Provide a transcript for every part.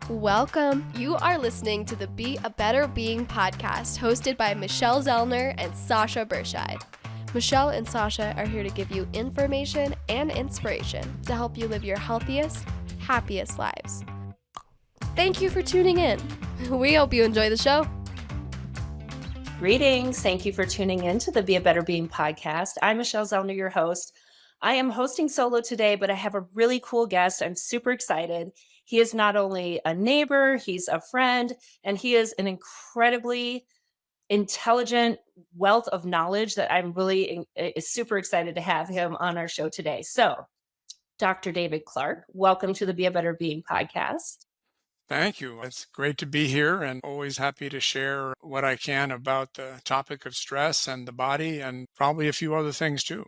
Welcome. You are listening to the Be a Better Being podcast hosted by Michelle Zellner and Sasha Berscheid. Michelle and Sasha are here to give you information and inspiration to help you live your healthiest, happiest lives. Thank you for tuning in. We hope you enjoy the show. Greetings. Thank you for tuning in to the Be a Better Being podcast. I'm Michelle Zellner, your host. I am hosting solo today, but I have a really cool guest. I'm super excited. He is not only a neighbor, he's a friend, and he is an incredibly intelligent wealth of knowledge that I'm really super excited to have him on our show today. So, Dr. David Clarke, welcome to the Be a Better Being podcast. Thank you. It's great to be here and always happy to share what I can about the topic of stress and the body and probably a few other things too.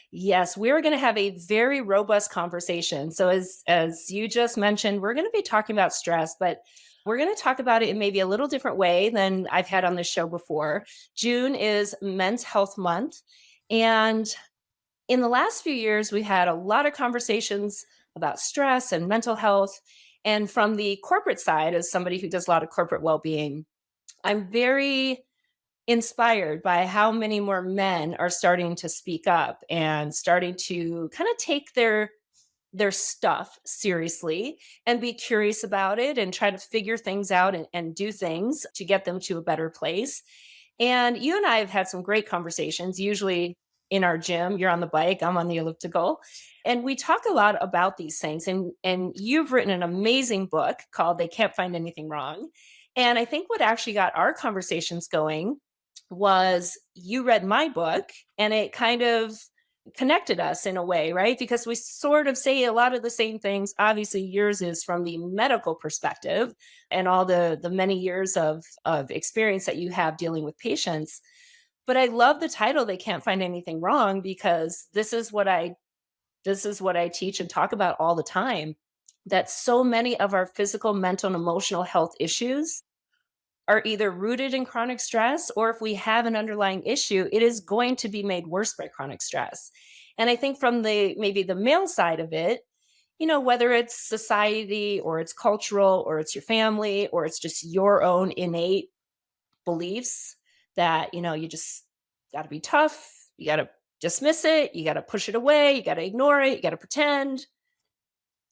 Yes, we're going to have a very robust conversation. So as you just mentioned, we're going to be talking about stress, but we're going to talk about it in maybe a little different way than I've had on this show before. June is Men's Health Month, and in the last few years we had a lot of conversations about stress and mental health. And from the corporate side, as somebody who does a lot of corporate well-being, I'm very inspired by how many more men are starting to speak up and starting to kind of take their stuff seriously and be curious about it and try to figure things out and do things to get them to a better place. And you and I have had some great conversations, usually in our gym. You're on the bike, I'm on the elliptical. And we talk a lot about these things. And you've written an amazing book called They Can't Find Anything Wrong. And I think what actually got our conversations going was you read my book and it kind of connected us in a way, right? Because we sort of say a lot of the same things. Obviously, yours is from the medical perspective and all the many years of experience that you have dealing with patients. But I love the title, They Can't Find Anything Wrong, because this is what I teach and talk about all the time, that so many of our physical, mental, and emotional health issues are either rooted in chronic stress, or if we have an underlying issue, it is going to be made worse by chronic stress. And I think from maybe the male side of it, whether it's society or it's cultural or it's your family or it's just your own innate beliefs that, you just got to be tough, you got to dismiss it, you got to push it away, you got to ignore it, you got to pretend.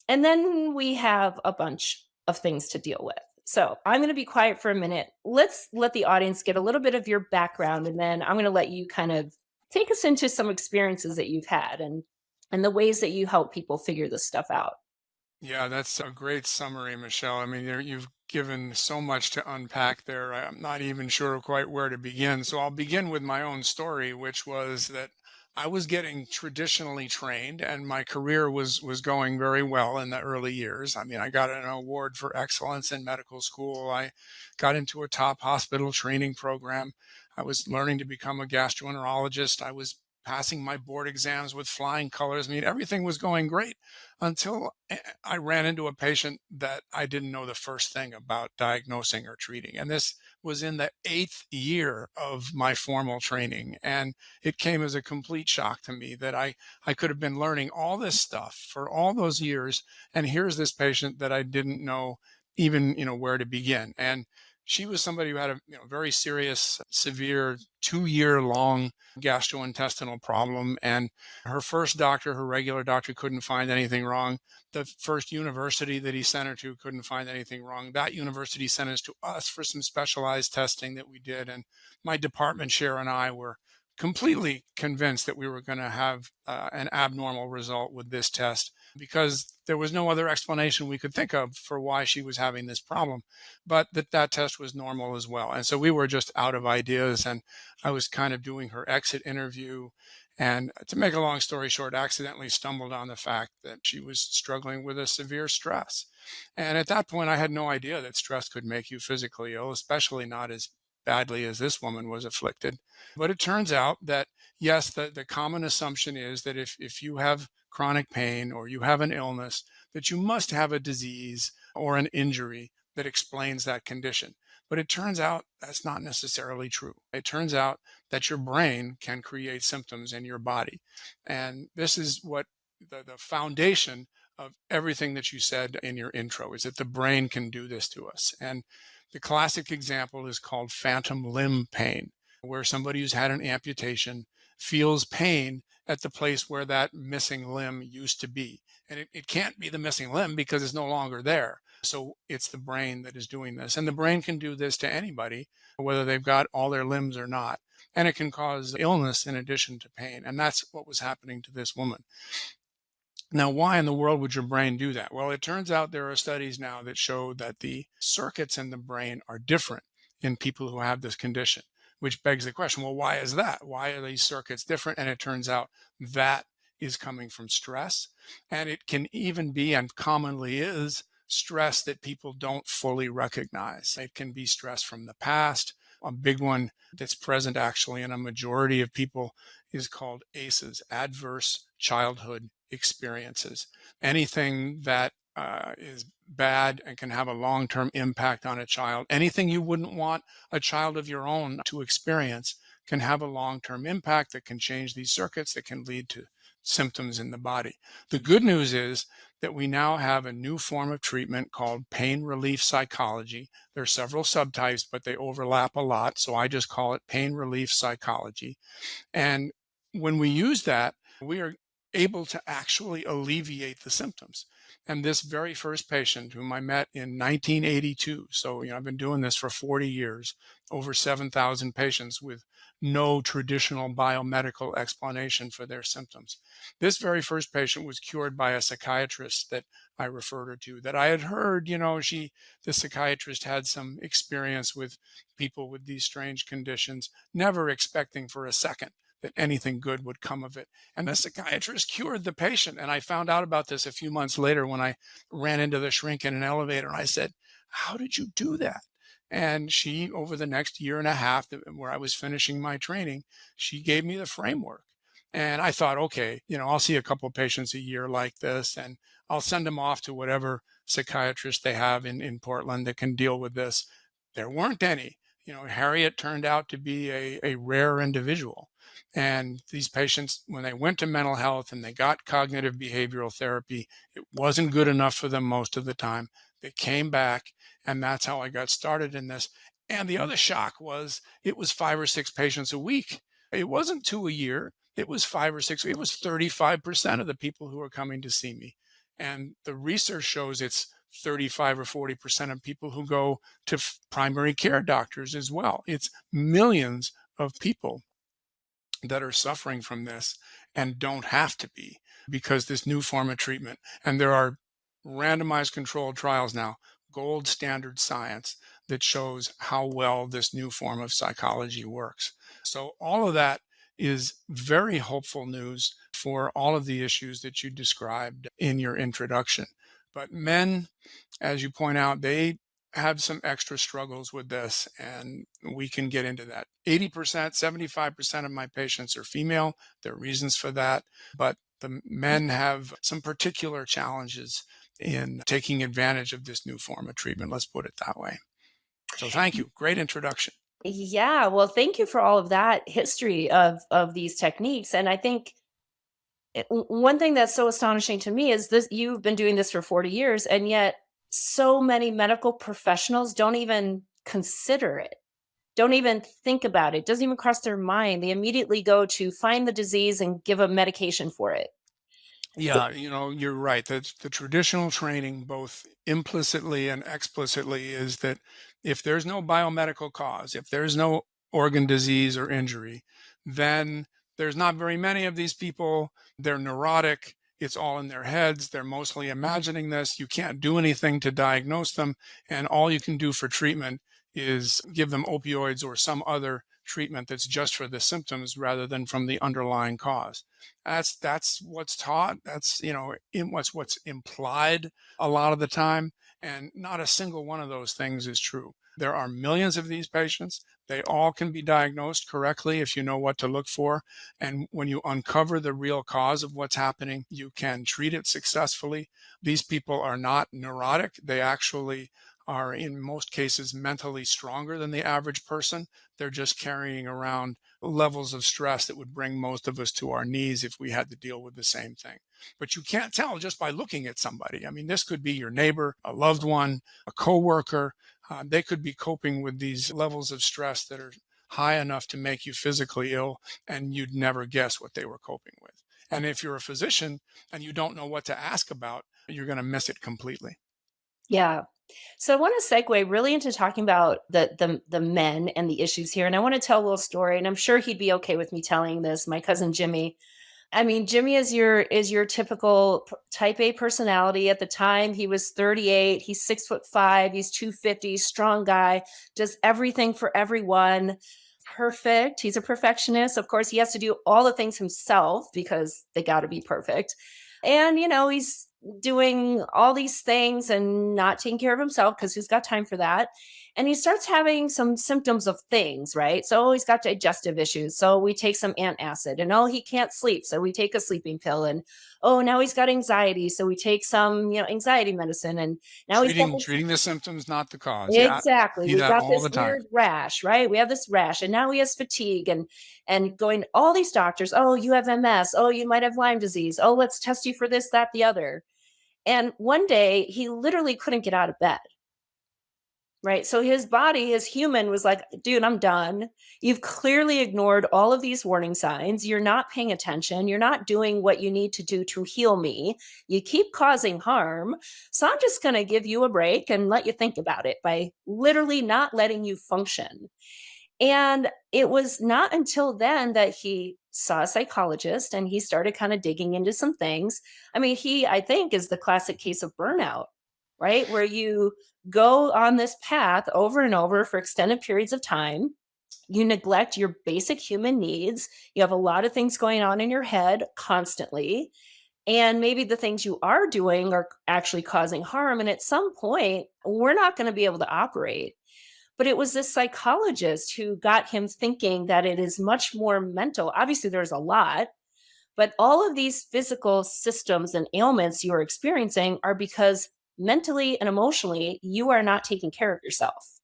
And then we have a bunch of things to deal with. So I'm going to be quiet for a minute. Let's let the audience get a little bit of your background, and then I'm going to let you kind of take us into some experiences that you've had and the ways that you help people figure this stuff out. Yeah, that's a great summary, Michelle. I mean, you've given so much to unpack there. I'm not even sure quite where to begin. So I'll begin with my own story, which was that I was getting traditionally trained and my career was going very well in the early years. I mean, I got an award for excellence in medical school. I got into a top hospital training program. I was learning to become a gastroenterologist. I was passing my board exams with flying colors. I mean, everything was going great until I ran into a patient that I didn't know the first thing about diagnosing or treating. And this was in the 8th year of my formal training. And it came as a complete shock to me that I could have been learning all this stuff for all those years. And here's this patient that I didn't know even, where to begin. And she was somebody who had a very serious, severe 2-year long gastrointestinal problem. And her first doctor, her regular doctor, couldn't find anything wrong. The first university that he sent her to couldn't find anything wrong. That university sent us to us for some specialized testing that we did. And my department chair and I were completely convinced that we were going to have an abnormal result with this test because there was no other explanation we could think of for why she was having this problem, but that test was normal as well. And so we were just out of ideas, and I was kind of doing her exit interview. And to make a long story short, accidentally stumbled on the fact that she was struggling with a severe stress. And at that point, I had no idea that stress could make you physically ill, especially not as badly as this woman was afflicted. But it turns out that, yes, the common assumption is that if you have chronic pain or you have an illness, that you must have a disease or an injury that explains that condition. But it turns out that's not necessarily true. It turns out that your brain can create symptoms in your body. And this is what the foundation of everything that you said in your intro, is that the brain can do this to us. And the classic example is called phantom limb pain, where somebody who's had an amputation feels pain at the place where that missing limb used to be. And it can't be the missing limb because it's no longer there. So it's the brain that is doing this. And the brain can do this to anybody, whether they've got all their limbs or not. And it can cause illness in addition to pain. And that's what was happening to this woman. Now, why in the world would your brain do that? Well, it turns out there are studies now that show that the circuits in the brain are different in people who have this condition, which begs the question, well, why is that? Why are these circuits different? And it turns out that is coming from stress. And it can even be, and commonly is, stress that people don't fully recognize. It can be stress from the past. A big one that's present actually in a majority of people is called ACEs, adverse childhood experiences. Anything that is bad and can have a long-term impact on a child, anything you wouldn't want a child of your own to experience can have a long-term impact that can change these circuits that can lead to symptoms in the body. The good news is that we now have a new form of treatment called pain relief psychology. There are several subtypes, but they overlap a lot. So I just call it pain relief psychology. And when we use that, we are able to actually alleviate the symptoms. And this very first patient whom I met in 1982, so I've been doing this for 40 years, over 7,000 patients with no traditional biomedical explanation for their symptoms. This very first patient was cured by a psychiatrist that I referred her to, that I had heard, the psychiatrist had some experience with people with these strange conditions, never expecting for a second that anything good would come of it. And the psychiatrist cured the patient. And I found out about this a few months later when I ran into the shrink in an elevator. And I said, how did you do that? And she, over the next year and a half where I was finishing my training, she gave me the framework. And I thought, okay, I'll see a couple of patients a year like this, and I'll send them off to whatever psychiatrist they have in Portland that can deal with this. There weren't any. Harriet turned out to be a rare individual. And these patients, when they went to mental health and they got cognitive behavioral therapy, it wasn't good enough for them most of the time. They came back, and that's how I got started in this. And the other shock was it was 5 or 6 patients a week. It wasn't 2 a year. It was 5 or 6. It was 35% of the people who were coming to see me. And the research shows it's 35 or 40% of people who go to primary care doctors as well. It's millions of people that are suffering from this and don't have to be, because this new form of treatment, and there are randomized controlled trials now, gold standard science that shows how well this new form of psychology works. So all of that is very hopeful news for all of the issues that you described in your introduction. But men, as you point out, they have some extra struggles with this, and we can get into that. 80%, 75% of my patients are female. There are reasons for that, but the men have some particular challenges in taking advantage of this new form of treatment. Let's put it that way. So thank you. Great introduction. Yeah, well, thank you for all of that history of these techniques. And I think one thing that's so astonishing to me is this: you've been doing this for 40 years, and yet so many medical professionals don't even consider it, don't even think about it, doesn't even cross their mind. They immediately go to find the disease and give a medication for it. Yeah, you're right. The traditional training, both implicitly and explicitly, is that if there's no biomedical cause, if there's no organ disease or injury, then there's not very many of these people. They're neurotic. It's all in their heads. They're mostly imagining this. You can't do anything to diagnose them. And all you can do for treatment is give them opioids or some other treatment that's just for the symptoms rather than from the underlying cause. That's what's taught. That's what's implied a lot of the time, and not a single one of those things is true. There are millions of these patients. They all can be diagnosed correctly if you know what to look for. And when you uncover the real cause of what's happening, you can treat it successfully. These people are not neurotic. They actually are, in most cases, mentally stronger than the average person. They're just carrying around levels of stress that would bring most of us to our knees if we had to deal with the same thing. But you can't tell just by looking at somebody. I mean, this could be your neighbor, a loved one, a coworker. They could be coping with these levels of stress that are high enough to make you physically ill, and you'd never guess what they were coping with. And if you're a physician and you don't know what to ask about, you're going to miss it completely. Yeah. So I want to segue really into talking about the men and the issues here. And I want to tell a little story, and I'm sure he'd be okay with me telling this. My cousin Jimmy. I mean, Jimmy is your typical type A personality. At the time, he was 38. He's 6'5". He's 250. Strong guy. Does everything for everyone. Perfect. He's a perfectionist. Of course, he has to do all the things himself because they got to be perfect. And he's doing all these things and not taking care of himself because who's got time for that? And he starts having some symptoms of things, right? So he's got digestive issues. So we take some antacid, and he can't sleep. So we take a sleeping pill. And now he's got anxiety. So we take some, anxiety medicine. And now he's got this. Treating the symptoms, not the cause. Yeah, I Exactly. see We've that got all this the time. weird rash, right? We have this rash, and now he has fatigue and going to all these doctors. Oh, you have MS. Oh, you might have Lyme disease. Oh, let's test you for this, that, the other. And one day he literally couldn't get out of bed. Right. So his body, his human was like, dude, I'm done. You've clearly ignored all of these warning signs. You're not paying attention. You're not doing what you need to do to heal me. You keep causing harm. So I'm just going to give you a break and let you think about it by literally not letting you function. And it was not until then that he saw a psychologist and he started kind of digging into some things. I mean, I think, is the classic case of burnout, right? Where you go on this path over and over for extended periods of time. You neglect your basic human needs. You have a lot of things going on in your head constantly. And maybe the things you are doing are actually causing harm. And at some point, we're not going to be able to operate. But it was this psychologist who got him thinking that it is much more mental. Obviously, there's a lot, but all of these physical systems and ailments you are experiencing are because mentally and emotionally, you are not taking care of yourself.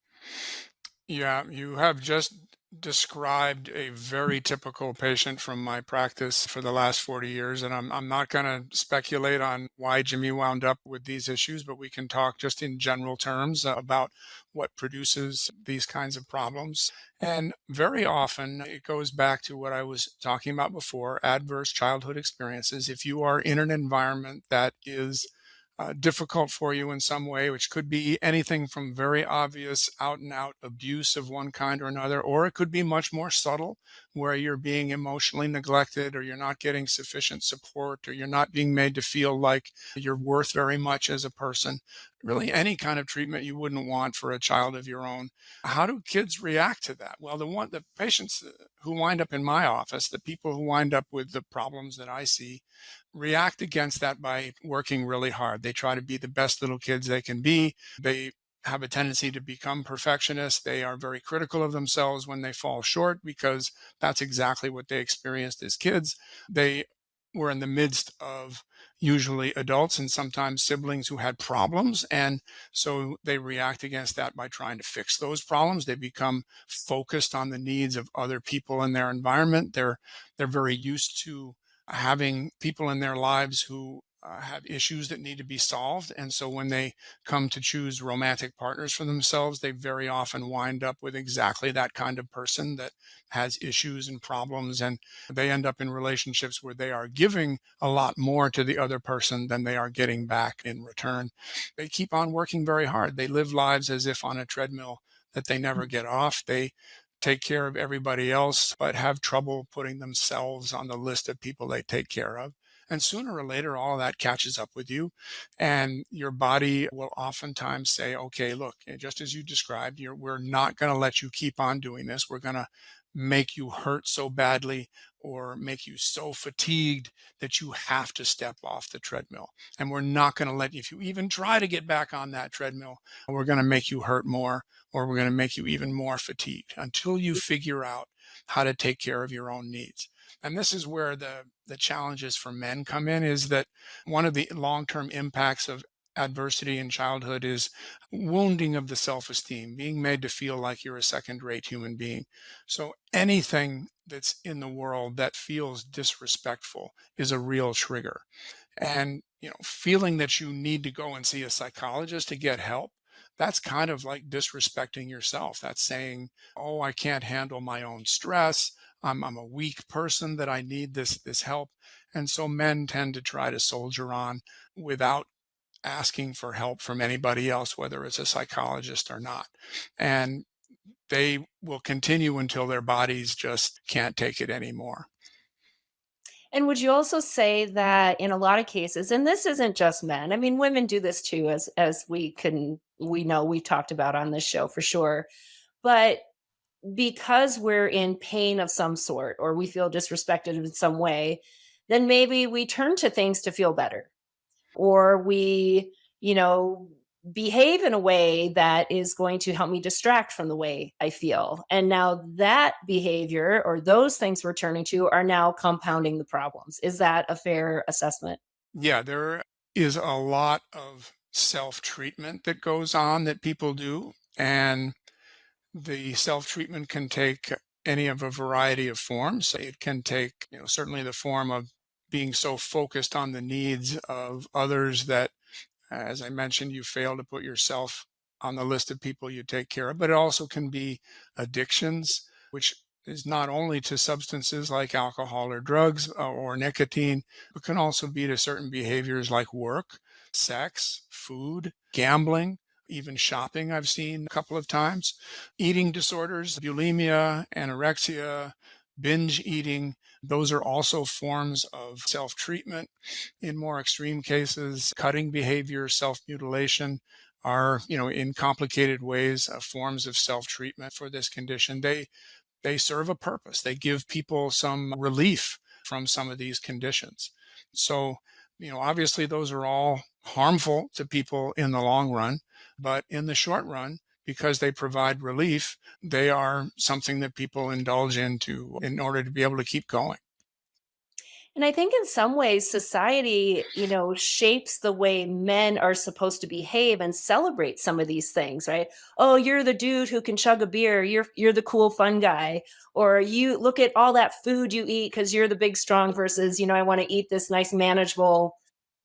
Yeah, you have just described a very typical patient from my practice for the last 40 years. And I'm not going to speculate on why Jimmy wound up with these issues, but we can talk just in general terms about what produces these kinds of problems. And very often it goes back to what I was talking about before, adverse childhood experiences. If you are in an environment that is difficult for you in some way, which could be anything from very obvious out and out abuse of one kind or another, or it could be much more subtle, where you're being emotionally neglected, or you're not getting sufficient support, or you're not being made to feel like you're worth very much as a person. Really, any kind of treatment you wouldn't want for a child of your own. How do kids react to that? Well, the patients who wind up in my office, the people who wind up with the problems that I see, react against that by working really hard. They try to be the best little kids they can be. They have a tendency to become perfectionists. They are very critical of themselves when they fall short because that's exactly what they experienced as kids. They were in the midst of usually adults and sometimes siblings who had problems. And so they react against that by trying to fix those problems. They become focused on the needs of other people in their environment. They're very used to having people in their lives who have issues that need to be solved. And so when they come to choose romantic partners for themselves, they very often wind up with exactly that kind of person that has issues and problems. And they end up in relationships where they are giving a lot more to the other person than they are getting back in return. They keep on working very hard. They live lives as if on a treadmill that they never get off. They take care of everybody else, but have trouble putting themselves on the list of people they take care of. And sooner or later, all of that catches up with you. And your body will oftentimes say, okay, look, just as you described, we're not going to let you keep on doing this. We're going to make you hurt so badly or make you so fatigued that you have to step off the treadmill. And we're not going to let you, if you even try to get back on that treadmill, we're going to make you hurt more, or we're going to make you even more fatigued until you figure out how to take care of your own needs. And this is where the challenges for men come in, is that one of the long-term impacts of adversity in childhood is wounding of the self-esteem, being made to feel like you're a second-rate human being. So anything that's in the world that feels disrespectful is a real trigger. And, feeling that you need to go and see a psychologist to get help, that's kind of like disrespecting yourself. That's saying, "Oh, I can't handle my own stress. I'm a weak person that I need this help." And so men tend to try to soldier on without asking for help from anybody else, whether it's a psychologist or not. And they will continue until their bodies just can't take it anymore. And would you also say that in a lot of cases, and this isn't just men, I mean, women do this too, as we know we talked about on this show for sure. But because we're in pain of some sort or we feel disrespected in some way, then maybe we turn to things to feel better, or we, you know, behave in a way that is going to help me distract from the way I feel. And now that behavior or those things we're turning to are now compounding the problems. Is that a fair assessment? Yeah, there is a lot of self-treatment that goes on that people do. And the self-treatment can take any of a variety of forms. It can take, certainly the form of being so focused on the needs of others that, as I mentioned, you fail to put yourself on the list of people you take care of, but it also can be addictions, which is not only to substances like alcohol or drugs or nicotine, but can also be to certain behaviors like work, sex, food, gambling, even shopping, I've seen a couple of times, eating disorders, bulimia, anorexia, binge eating. Those are also forms of self treatment. In more extreme cases, cutting behavior, self-mutilation are, in complicated ways, forms of self-treatment for this condition. They serve a purpose. They give people some relief from some of these conditions. So, obviously those are all harmful to people in the long run, but in the short run, because they provide relief, they are something that people indulge into in order to be able to keep going. And I think in some ways, society, shapes the way men are supposed to behave and celebrate some of these things, right? Oh, you're the dude who can chug a beer. You're the cool, fun guy. Or you look at all that food you eat because you're the big, strong versus, I want to eat this nice, manageable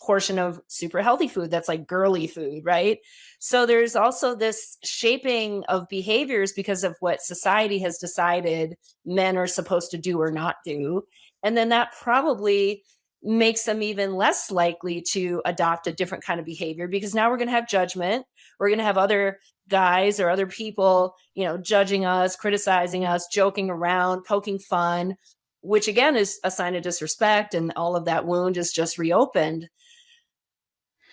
portion of super healthy food that's like girly food, right? So there's also this shaping of behaviors because of what society has decided men are supposed to do or not do. And then that probably makes them even less likely to adopt a different kind of behavior because now we're going to have judgment. We're going to have other guys or other people, judging us, criticizing us, joking around, poking fun, which again is a sign of disrespect. And all of that wound is just reopened.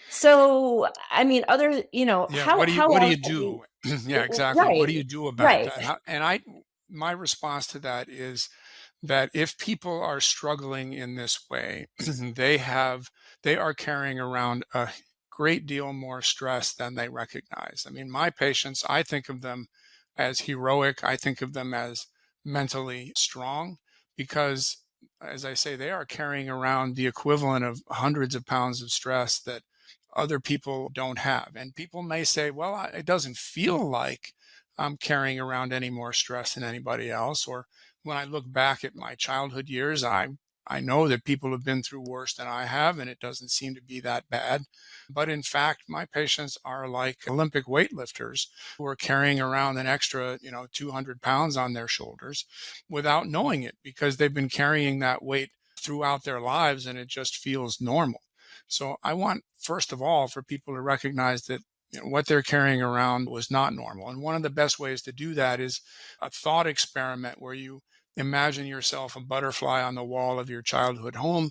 So, I mean, Yeah, how what do else you have you, do? Yeah, exactly. What right, do you do about right. that? My response to that is that if people are struggling in this way, they are carrying around a great deal more stress than they recognize. I mean, my patients, I think of them as heroic. I think of them as mentally strong because, as I say, they are carrying around the equivalent of hundreds of pounds of stress that other people don't have. And people may say, well, it doesn't feel like I'm carrying around any more stress than anybody else. Or when I look back at my childhood years, I know that people have been through worse than I have, and it doesn't seem to be that bad. But in fact, my patients are like Olympic weightlifters who are carrying around an extra, 200 pounds on their shoulders without knowing it because they've been carrying that weight throughout their lives and it just feels normal. So I want, first of all, for people to recognize that what they're carrying around was not normal. And one of the best ways to do that is a thought experiment where you imagine yourself a butterfly on the wall of your childhood home,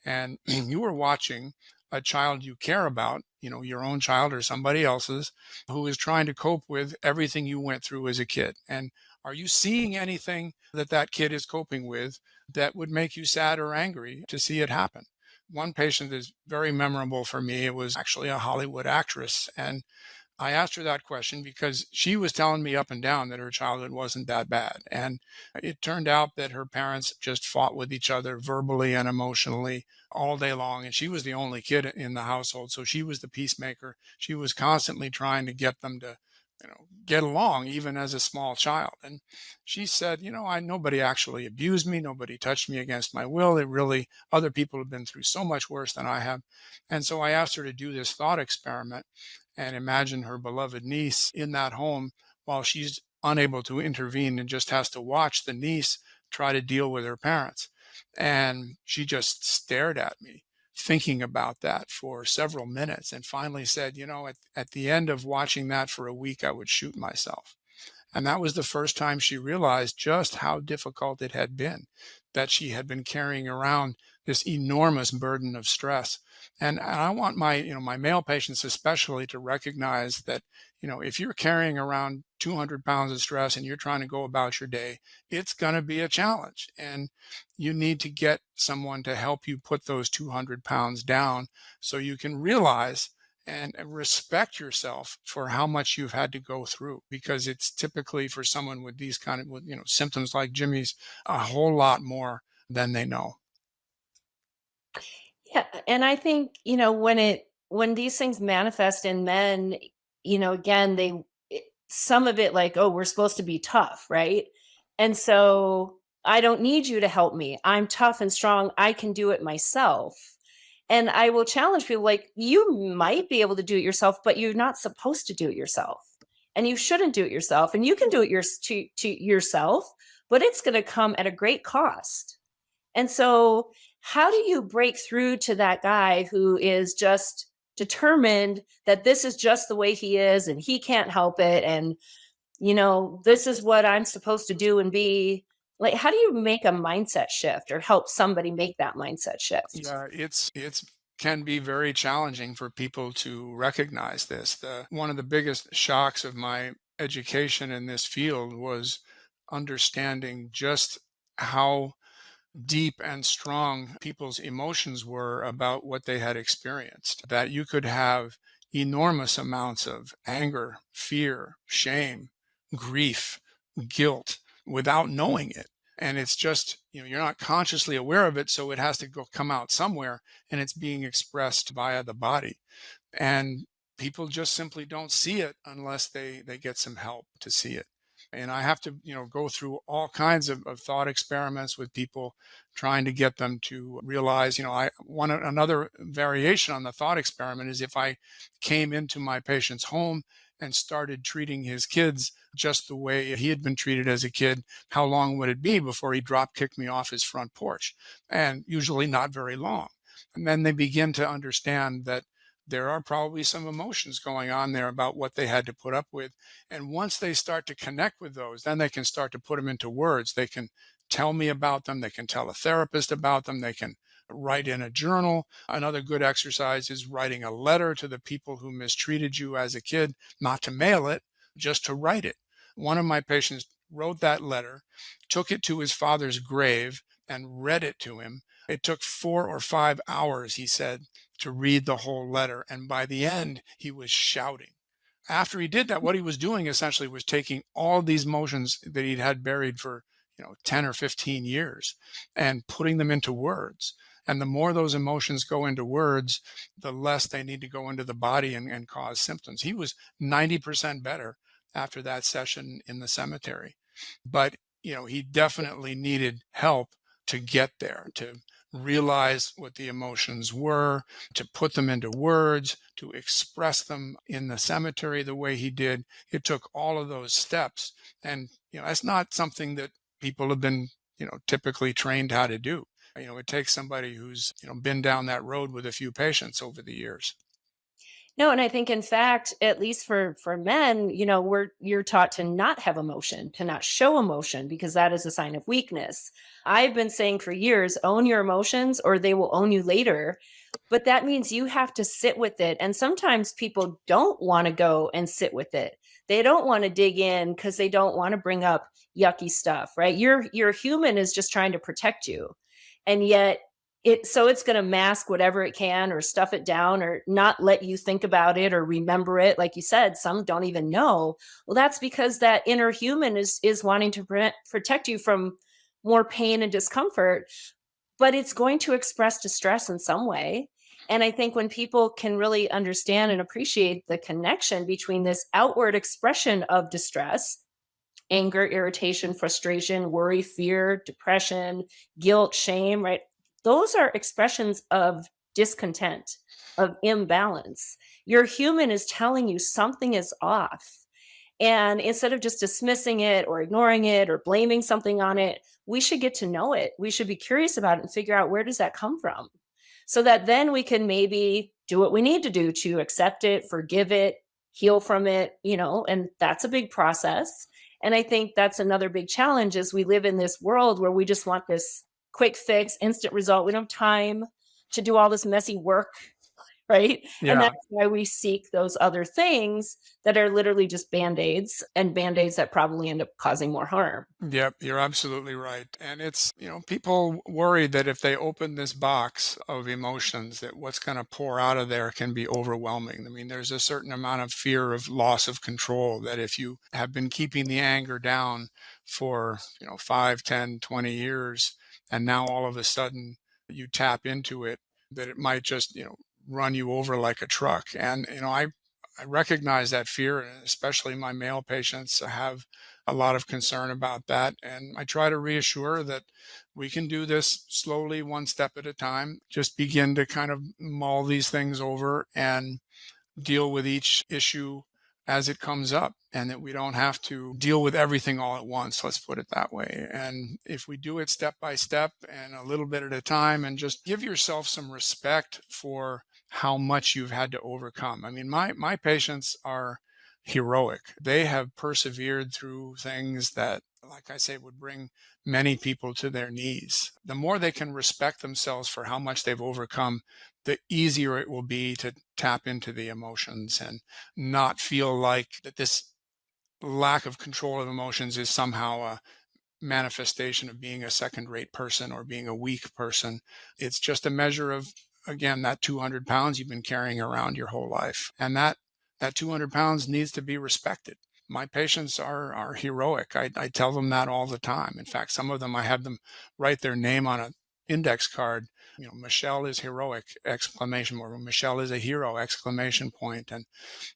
and you are watching a child you care about, your own child or somebody else's, who is trying to cope with everything you went through as a kid. And are you seeing anything that that kid is coping with that would make you sad or angry to see it happen? One patient is very memorable for me. It was actually a Hollywood actress, and I asked her that question because she was telling me up and down that her childhood wasn't that bad. And it turned out that her parents just fought with each other verbally and emotionally all day long. And she was the only kid in the household. So she was the peacemaker. She was constantly trying to get them to, get along even as a small child. And she said, nobody actually abused me. Nobody touched me against my will. It really, other people have been through so much worse than I have. And so I asked her to do this thought experiment and imagine her beloved niece in that home while she's unable to intervene and just has to watch the niece try to deal with her parents. And she just stared at me, thinking about that for several minutes, and finally said, at the end of watching that for a week, I would shoot myself. And that was the first time she realized just how difficult it had been, that she had been carrying around this enormous burden of stress. And I want my male patients especially to recognize that, if you're carrying around 200 pounds of stress and you're trying to go about your day, it's going to be a challenge. And you need to get someone to help you put those 200 pounds down so you can realize and respect yourself for how much you've had to go through, because it's typically for someone with these kind of symptoms like Jimmy's a whole lot more than they know. Yeah, and I think, when these things manifest in men, again, some of it like, oh, we're supposed to be tough, right? And so I don't need you to help me. I'm tough and strong. I can do it myself. And I will challenge people like, you might be able to do it yourself, but you're not supposed to do it yourself. And you shouldn't do it yourself. And you can do it to yourself, but it's going to come at a great cost. And so, how do you break through to that guy who is just determined that this is just the way he is and he can't help it? And, this is what I'm supposed to do and be? Like, how do you make a mindset shift or help somebody make that mindset shift? Yeah, it's can be very challenging for people to recognize this. The One of the biggest shocks of my education in this field was understanding just how deep and strong people's emotions were about what they had experienced. That you could have enormous amounts of anger, fear, shame, grief, guilt without knowing it. And it's just, you're not consciously aware of it. So it has to come out somewhere, and it's being expressed via the body. And people just simply don't see it unless they get some help to see it. And I have to, go through all kinds of thought experiments with people, trying to get them to realize, I want another variation on the thought experiment is if I came into my patient's home and started treating his kids just the way he had been treated as a kid, how long would it be before he drop kicked me off his front porch? And usually not very long. And then they begin to understand that there are probably some emotions going on there about what they had to put up with. And once they start to connect with those, then they can start to put them into words. They can tell me about them. They can tell a therapist about them. They can write in a journal. Another good exercise is writing a letter to the people who mistreated you as a kid, not to mail it, just to write it. One of my patients wrote that letter, took it to his father's grave, and read it to him. It took 4 or 5 hours, he said, to read the whole letter. And by the end, he was shouting. After he did that, what he was doing essentially was taking all these emotions that he'd had buried for, 10 or 15 years and putting them into words. And the more those emotions go into words, the less they need to go into the body and cause symptoms. He was 90% better after that session in the cemetery. But, he definitely needed help to get there, to realize what the emotions were, to put them into words, to express them in the cemetery the way he did. It took all of those steps. And, that's not something that people have been, typically trained how to do. It takes somebody who's, been down that road with a few patients over the years. No, and I think in fact, at least for men, you're taught to not have emotion, to not show emotion because that is a sign of weakness. I've been saying for years, own your emotions or they will own you later. But that means you have to sit with it. And sometimes people don't want to go and sit with it. They don't want to dig in because they don't want to bring up yucky stuff, right? Your human is just trying to protect you. And yet it's going to mask whatever it can or stuff it down or not let you think about it or remember it. Like you said, some don't even know. Well, that's because that inner human is wanting to protect you from more pain and discomfort, but it's going to express distress in some way. And I think when people can really understand and appreciate the connection between this outward expression of distress, anger, irritation, frustration, worry, fear, depression, guilt, shame, right? Those are expressions of discontent, of imbalance. Your human is telling you something is off. And instead of just dismissing it or ignoring it or blaming something on it, we should get to know it. We should be curious about it and figure out, where does that come from? So that then we can maybe do what we need to do to accept it, forgive it, heal from it, and that's a big process. And I think that's another big challenge, is we live in this world where we just want this quick fix, instant result. We don't have time to do all this messy work, right? And Yeah. that's why we seek those other things that are literally just band-aids, and band-aids that probably end up causing more harm. Yep, you're absolutely right. And it's, people worry that if they open this box of emotions, that what's going to pour out of there can be overwhelming. I mean, there's a certain amount of fear of loss of control, that if you have been keeping the anger down for, 5, 10, 20 years, and now all of a sudden you tap into it, that it might just, run you over like a truck. And, I recognize that fear, and especially my male patients have a lot of concern about that. And I try to reassure that we can do this slowly, one step at a time. Just begin to kind of mull these things over and deal with each issue as it comes up, and that we don't have to deal with everything all at once. Let's put it that way. And if we do it step by step and a little bit at a time, and just give yourself some respect for how much you've had to overcome. I mean, my patients are heroic. They have persevered through things that, like I say, would bring many people to their knees. The more they can respect themselves for how much they've overcome, the easier it will be to tap into the emotions and not feel like that this lack of control of emotions is somehow a manifestation of being a second rate person or being a weak person. It's just a measure of, again, that 200 pounds you've been carrying around your whole life. And that 200 pounds needs to be respected. My patients are heroic. I tell them that all the time. In fact, some of them, I have them write their name on an index card. Michelle is heroic, exclamation mark. Michelle is a hero, exclamation point, and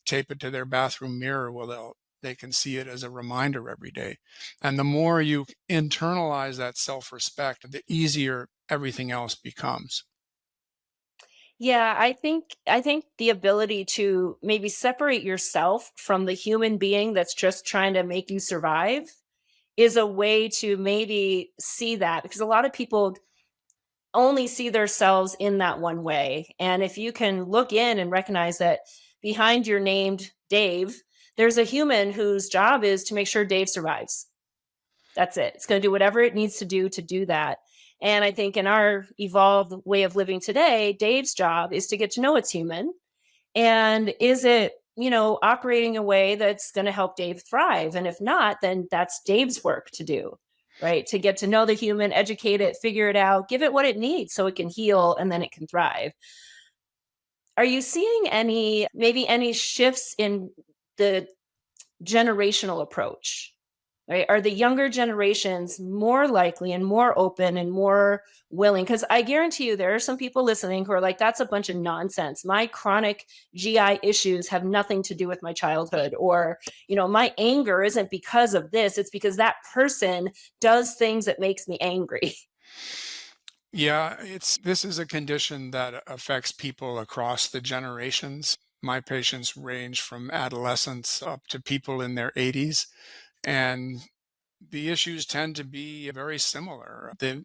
tape it to their bathroom mirror. Well, they can see it as a reminder every day. And the more you internalize that self-respect, the easier everything else becomes. Yeah, I think the ability to maybe separate yourself from the human being that's just trying to make you survive is a way to maybe see that, because a lot of people only see themselves in that one way. And if you can look in and recognize that behind your named Dave, there's a human whose job is to make sure Dave survives. That's it. It's going to do whatever it needs to do that. And I think in our evolved way of living today, Dave's job is to get to know its human. And is it, operating a way that's going to help Dave thrive? And if not, then that's Dave's work to do, right? To get to know the human, educate it, figure it out, give it what it needs so it can heal and then it can thrive. Are you seeing maybe any shifts in the generational approach? Right? Are the younger generations more likely and more open and more willing? Because I guarantee you, there are some people listening who are like, that's a bunch of nonsense. My chronic GI issues have nothing to do with my childhood. Or, my anger isn't because of this. It's because that person does things that makes me angry. Yeah, this is a condition that affects people across the generations. My patients range from adolescents up to people in their 80s, and the issues tend to be very similar. The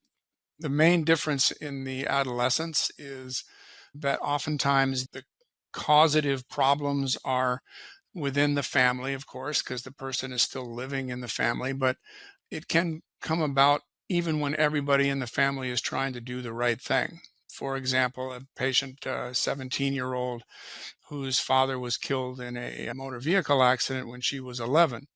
main difference in the adolescents is that oftentimes the causative problems are within the family, of course, because the person is still living in the family, but it can come about even when everybody in the family is trying to do the right thing. For example, a patient, 17-year-old whose father was killed in a motor vehicle accident when she was 11.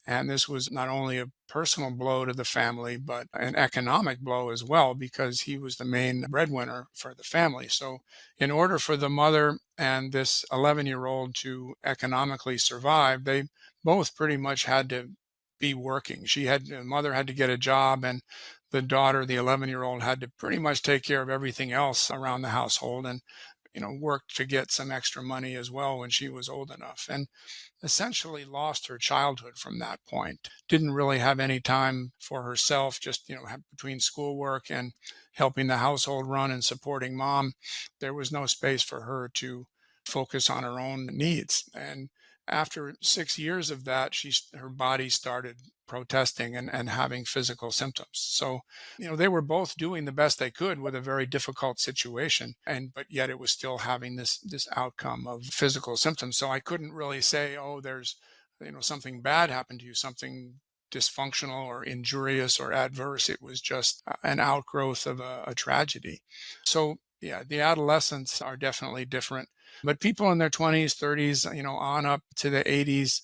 And this was not only a personal blow to the family, but an economic blow as well, because he was the main breadwinner for the family. So, in order for the mother and this 11-year-old to economically survive, they both pretty much had to be working. The mother had to get a job, and the daughter, the 11-year-old, had to pretty much take care of everything else around the household and, worked to get some extra money as well when she was old enough. And essentially lost her childhood from that point. Didn't really have any time for herself, just, between schoolwork and helping the household run and supporting mom. There was no space for her to focus on her own needs. And after 6 years of that, her body started protesting and having physical symptoms. So, they were both doing the best they could with a very difficult situation, but yet it was still having this outcome of physical symptoms. So I couldn't really say, oh, there's something bad happened to you, something dysfunctional or injurious or adverse. It was just an outgrowth of a tragedy. So yeah, the adolescents are definitely different, but people in their 20s, 30s, on up to the 80s,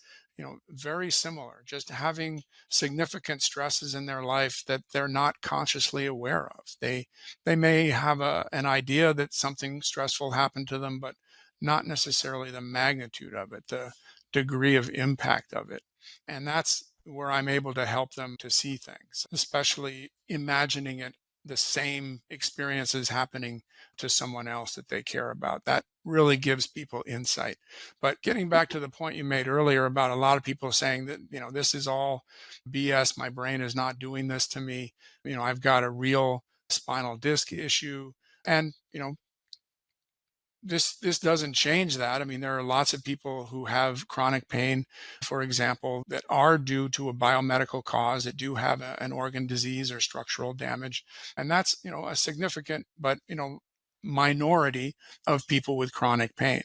very similar, just having significant stresses in their life that they're not consciously aware of. They may have an idea that something stressful happened to them, but not necessarily the magnitude of it, the degree of impact of it. And that's where I'm able to help them to see things, especially imagining it the same experiences happening to someone else that they care about. That really gives people insight. But getting back to the point you made earlier about a lot of people saying that, this is all BS, my brain is not doing this to me, I've got a real spinal disc issue. And, this doesn't change that. I mean, there are lots of people who have chronic pain, for example, that are due to a biomedical cause, that do have an organ disease or structural damage. And that's, a significant, but, minority of people with chronic pain.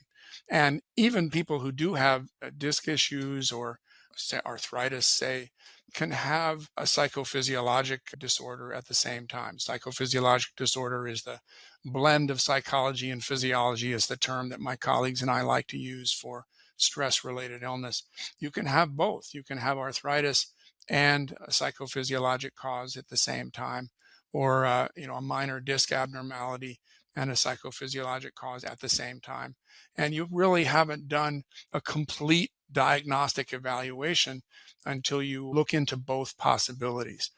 And even people who do have disc issues or say arthritis, say, can have a psychophysiologic disorder at the same time. Psychophysiologic disorder is the blend of psychology and physiology, is the term that my colleagues and I like to use for stress-related illness. You can have both. You can have arthritis and a psychophysiologic cause at the same time, or a minor disc abnormality and a psychophysiologic cause at the same time. And you really haven't done a complete diagnostic evaluation until you look into both possibilities.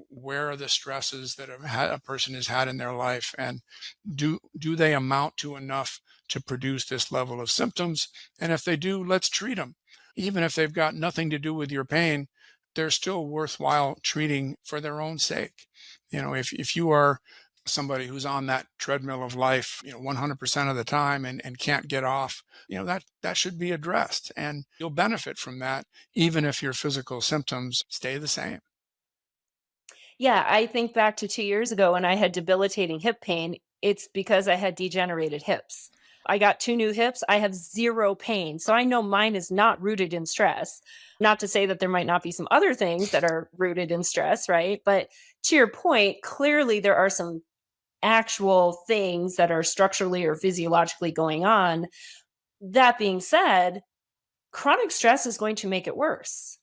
Where are the stresses that a person has had in their life, and do they amount to enough to produce this level of symptoms? And if they do, let's treat them. Even if they've got nothing to do with your pain, they're still worthwhile treating for their own sake. If you are somebody who's on that treadmill of life, 100% of the time and can't get off, that should be addressed, and you'll benefit from that even if your physical symptoms stay the same. Yeah, I think back to 2 years ago when I had debilitating hip pain. It's because I had degenerated hips. I got 2 new hips. I have 0 pain. So I know mine is not rooted in stress. Not to say that there might not be some other things that are rooted in stress, right? But to your point, clearly there are some actual things that are structurally or physiologically going on. That being said, chronic stress is going to make it worse.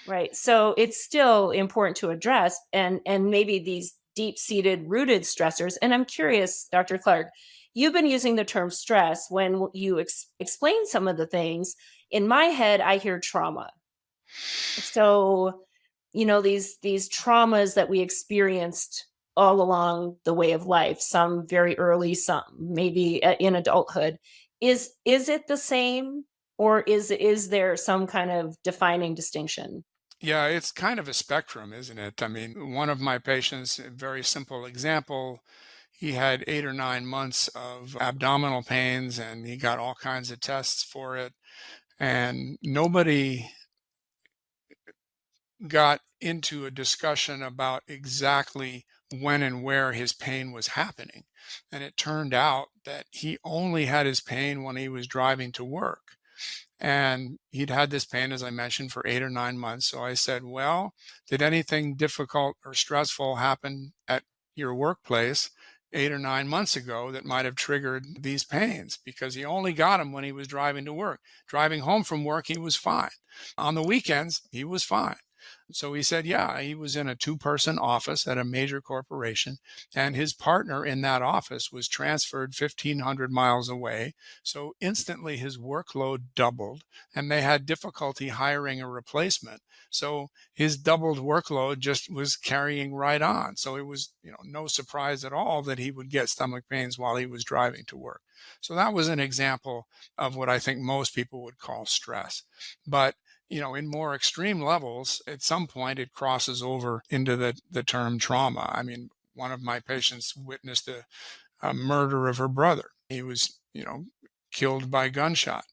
Right. So it's still important to address and maybe these deep-seated rooted stressors. And I'm curious, Dr. Clarke, you've been using the term stress when you explain some of the things. In my head, I hear trauma. So, these traumas that we experienced all along the way of life, some very early, some maybe in adulthood. Is it the same, or is there some kind of defining distinction? Yeah, it's kind of a spectrum, isn't it? I mean, one of my patients, a very simple example, he had 8 or 9 months of abdominal pains and he got all kinds of tests for it. And nobody got into a discussion about exactly when and where his pain was happening. And it turned out that he only had his pain when he was driving to work. And he'd had this pain, as I mentioned, for 8 or 9 months. So I said, well, did anything difficult or stressful happen at your workplace? 8 or 9 months ago that might have triggered these pains, because he only got them when he was driving to work. Driving home from work, he was fine. On the weekends, he was fine. So he said, yeah, he was in a two-person office at a major corporation, and his partner in that office was transferred 1,500 miles away. So instantly his workload doubled, and they had difficulty hiring a replacement. So his doubled workload just was carrying right on. So it was, no surprise at all that he would get stomach pains while he was driving to work. So that was an example of what I think most people would call stress. But in more extreme levels, at some point it crosses over into the term trauma. I mean, one of my patients witnessed a murder of her brother. He was, killed by gunshot.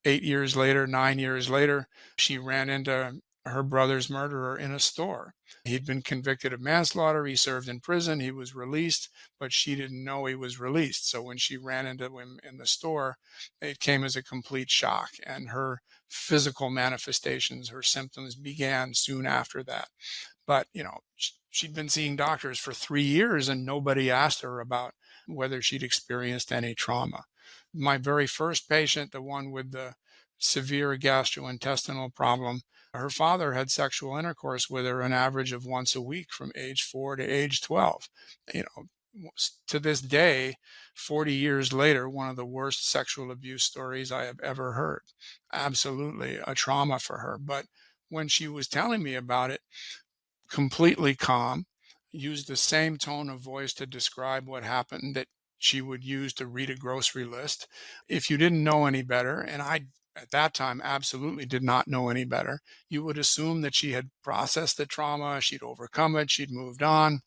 8 years later, 9 years later, she ran into her brother's murderer in a store. He'd been convicted of manslaughter. He served in prison. He was released, but she didn't know he was released. So when she ran into him in the store, it came as a complete shock. And her physical manifestations, her symptoms began soon after that. But, she'd been seeing doctors for 3 years and nobody asked her about whether she'd experienced any trauma. My very first patient, the one with the severe gastrointestinal problem, her father had sexual intercourse with her an average of once a week from age 4 to age 12. You know, to this day, 40 years later, one of the worst sexual abuse stories I have ever heard. Absolutely a trauma for her. But when she was telling me about it, completely calm, used the same tone of voice to describe what happened that she would use to read a grocery list. If you didn't know any better, and I at that time absolutely did not know any better, you would assume that she had processed the trauma, she'd overcome it, she'd moved on.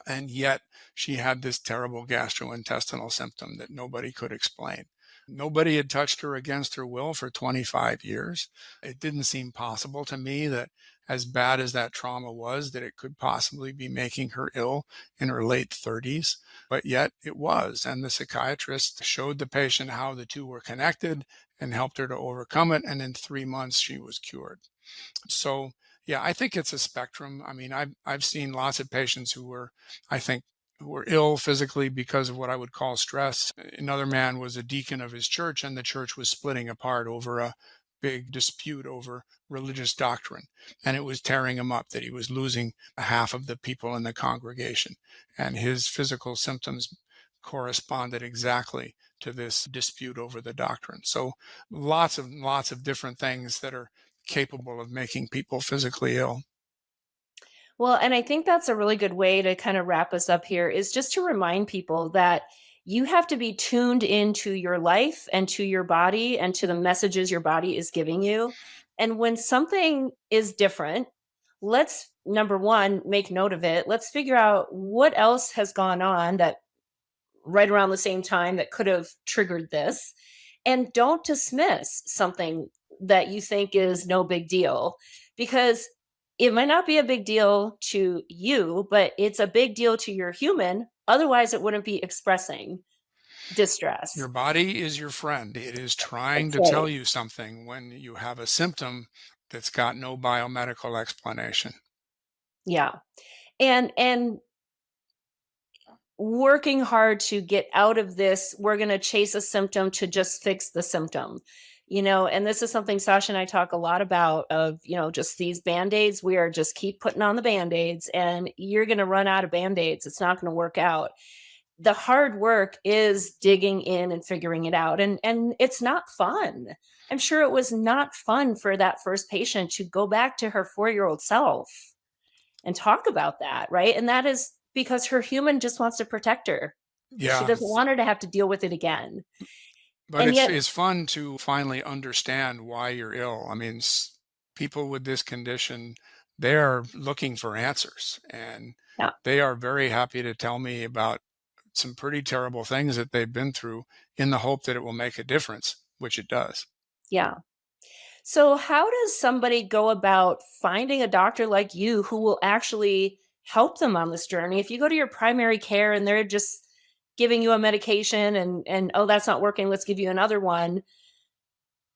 And yet she had this terrible gastrointestinal symptom that nobody could explain. Nobody had touched her against her will for 25 years. It didn't seem possible to me that, as bad as that trauma was, that it could possibly be making her ill in her late 30s. But yet it was. And the psychiatrist showed the patient how the two were connected and helped her to overcome it. And in 3 months, she was cured. So, yeah, I think it's a spectrum. I mean, I've seen lots of patients who were, I think, who were ill physically because of what I would call stress. Another man was a deacon of his church, and the church was splitting apart over a big dispute over religious doctrine, and it was tearing him up that he was losing half of the people in the congregation, and his physical symptoms corresponded exactly to this dispute over the doctrine. So lots of different things that are capable of making people physically ill. Well, and I think that's a really good way to kind of wrap us up here is just to remind people that you have to be tuned into your life and to your body and to the messages your body is giving you. And when something is different, let's number one, make note of it. Let's figure out what else has gone on that right around the same time that could have triggered this. And don't dismiss something that you think is no big deal because it might not be a big deal to you, but it's a big deal to your human. Otherwise, it wouldn't be expressing Your distress. body is your friend. It is trying That's to tell right. you something when you have a symptom that's got no biomedical explanation. Yeah. And working hard to get out of this, we're going to chase a symptom to just fix the symptom. And this is something Sasha and I talk a lot about of, just these band-aids. We are just keep putting on the band-aids and you're going to run out of band-aids. It's not going to work out. The hard work is digging in and figuring it out. And it's not fun. I'm sure it was not fun for that first patient to go back to her 4-year-old self and talk about that, right? And that is because her human just wants to protect her. She Yeah, doesn't want her to have to deal with it again. but And it's yet, it's fun to finally understand why you're ill. I mean, people with this condition, they are looking for answers, and yeah, they are very happy to tell me about some pretty terrible things that they've been through in the hope that it will make a difference, which it does. yeah. So, how does somebody go about finding a doctor like you who will actually help them on this journey? If you go to your primary care and they're just giving you a medication and oh, that's not working, let's give you another one.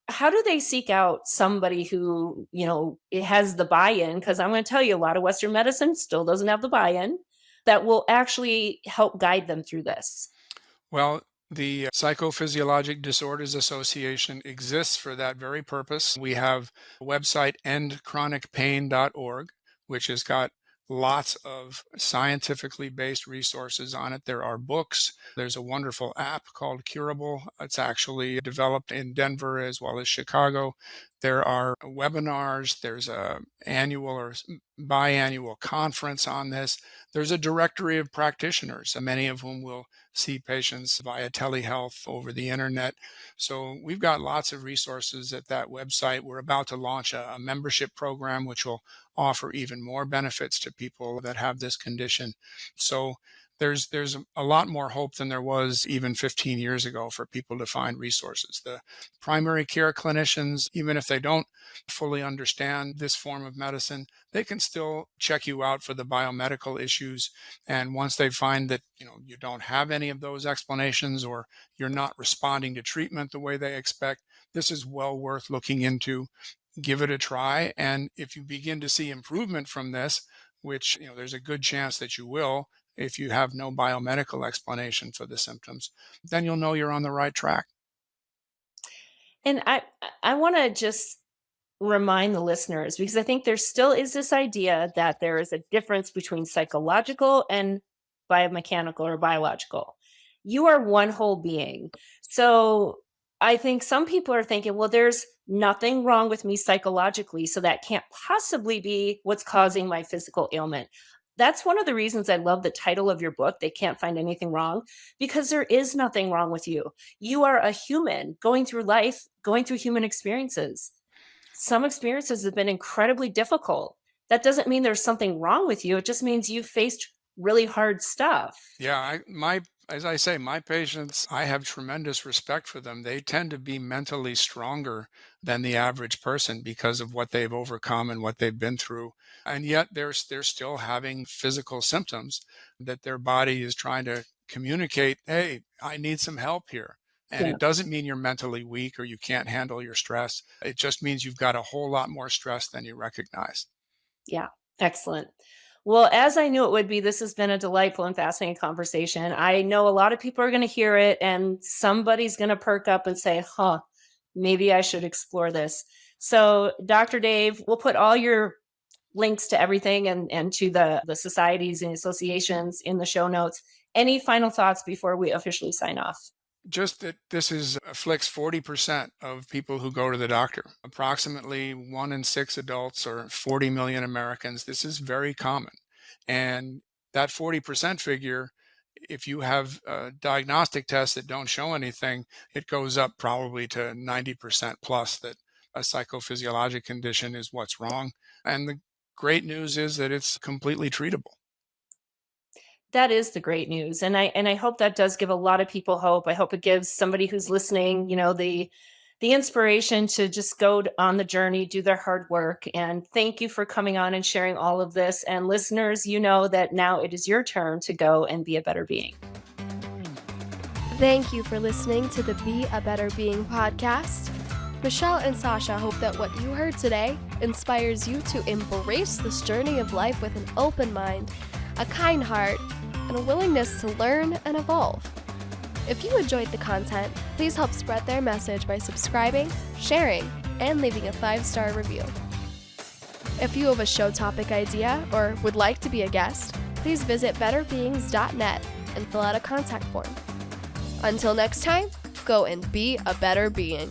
How do they seek out somebody who, it has the buy-in? Because I'm going to tell you, a lot of Western medicine still doesn't have the buy-in. that will actually help guide them through this? Well, the Psychophysiologic Disorders Association exists for that very purpose. We have a website, endchronicpain.org, which has got lots of scientifically based resources on it. There are books. There's a wonderful app called Curable. It's actually developed in Denver as well as Chicago. There are webinars. There's a annual or biannual conference on this. There's a directory of practitioners, many of whom will see patients via telehealth over the internet. So we've got lots of resources at that website. We're about to launch a membership program, which will offer even more benefits to people that have this condition. So there's a lot more hope than there was even 15 years ago for people to find resources. The primary care clinicians, even if they don't fully understand this form of medicine, they can still check you out for the biomedical issues. And once they find that you don't have any of those explanations, or you're not responding to treatment the way they expect, this is well worth looking into. Give it a try. And if you begin to see improvement from this, which there's a good chance that you will, if you have no biomedical explanation for the symptoms, then you'll know you're on the right track. And I want to just remind the listeners, because I think there still is this idea that there is a difference between psychological and biomechanical or biological. You are one whole being. So I think some people are thinking, well, there's nothing wrong with me psychologically, so that can't possibly be what's causing my physical ailment. That's one of the reasons I love the title of your book, They Can't Find Anything Wrong, because there is nothing wrong with you. You are a human going through life, going through human experiences. Some experiences have been incredibly difficult. That doesn't mean there's something wrong with you. It just means you've faced really hard stuff. Yeah, as I say, my patients, I have tremendous respect for them. They tend to be mentally stronger than the average person because of what they've overcome and what they've been through. And yet they're still having physical symptoms that their body is trying to communicate, hey, I need some help here. And Yeah. it doesn't mean you're mentally weak or you can't handle your stress. It just means you've got a whole lot more stress than you recognize. Yeah. Excellent. Well, as I knew it would be, this has been a delightful and fascinating conversation. I know a lot of people are going to hear it and somebody's going to perk up and say, huh, maybe I should explore this. So, Dr. Dave, we'll put all your links to everything and to the societies and associations in the show notes. Any final thoughts before we officially sign off? Just that this afflicts 40% of people who go to the doctor. Approximately 1 in 6 adults, or 40 million Americans. This is very common. And that 40% figure, if you have diagnostic tests that don't show anything, it goes up probably to 90% plus that a psychophysiologic condition is what's wrong. And the great news is that it's completely treatable. That is the great news. And I hope that does give a lot of people hope. I hope it gives somebody who's listening, the inspiration to just go on the journey, do their hard work. And thank you for coming on and sharing all of this. And listeners, you know that now it is your turn to go and be a better being. Thank you for listening to the Be a Better Being podcast. Michelle and Sasha hope that what you heard today inspires you to embrace this journey of life with an open mind, a kind heart, and a willingness to learn and evolve. If you enjoyed the content, please help spread their message by subscribing, sharing, and leaving a 5-star review. If you have a show topic idea or would like to be a guest, please visit betterbeings.net and fill out a contact form. Until next time, go and be a better being.